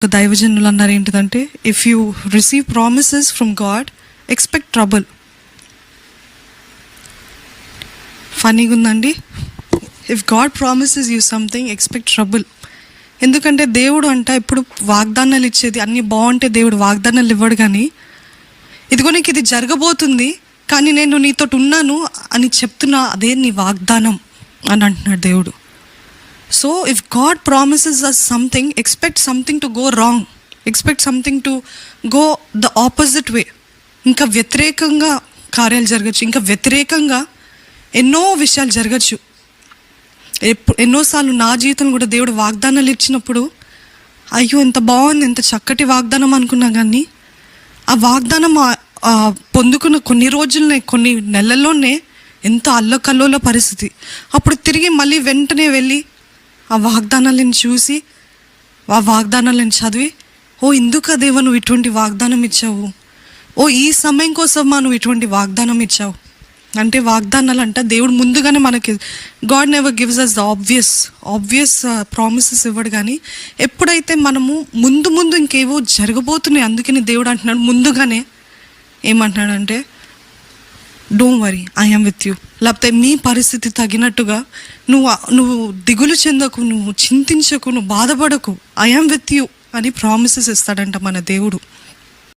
ఒక దైవజనులు అన్నారు ఏంటిదంటే, if you receive promises from God expect trouble. ఫనీగా ఉందండి. If God promises you something expect trouble. ఎందుకంటే దేవుడు అంట ఇప్పుడు వాగ్దానాలు ఇచ్చేది అన్నీ బాగుంటే దేవుడు వాగ్దానాలు ఇవ్వడు, కానీ ఇదిగో నీకు ఇది జరగబోతుంది కానీ నేను నీతో ఉన్నాను అని చెప్తున్నా, అదే నీ వాగ్దానం అని అంటున్నాడు దేవుడు. So if God promises us something, expect something to go wrong, expect something to go the opposite way. ఇంకా వ్యతిరేకంగా కార్యాలు జరగచ్చు, ఇంకా వ్యతిరేకంగా ఎన్నో విషయాలు జరగచ్చు. ఎన్నోసార్లు నా జీవితం కూడా దేవుడు వాగ్దానాలు ఇచ్చినప్పుడు అయ్యో ఎంత బాగుంది, ఎంత చక్కటి వాగ్దానం అనుకున్నా, కానీ ఆ వాగ్దానం పొందుకున్న కొన్ని రోజులనే, కొన్ని నెలల్లోనే ఎంతో అల్లకల్లోల పరిస్థితి. అప్పుడు తిరిగి మళ్ళీ వెంటనే వెళ్ళి ఆ వాగ్దానాలను చూసి, ఆ వాగ్దానాలను చదివి, ఓ ఇందుక దేవా నువ్వు ఇటువంటి వాగ్దానం ఇచ్చావు, ఓ ఈ సమయం కోసం నువ్వు ఇటువంటి వాగ్దానం ఇచ్చావు. అంటే వాగ్దానాలు అంట దేవుడు ముందుగానే మనకి, God never gives us the obvious promises ఇవ్వడు, కానీ ఎప్పుడైతే మనము ముందు ఇంకేవో జరగబోతున్నాయి, అందుకని దేవుడు అంటున్నాడు ముందుగానే ఏమంటున్నాడంటే, don't worry, I am with you. లేకపోతే మీ పరిస్థితి తగినట్టుగా నువ్వు దిగులు చెందకు, నువ్వు చింతించకు, నువ్వు బాధపడకు, ఐ యామ్ విత్ యూ అని ప్రామిసెస్ ఇస్తాడంట మన దేవుడు.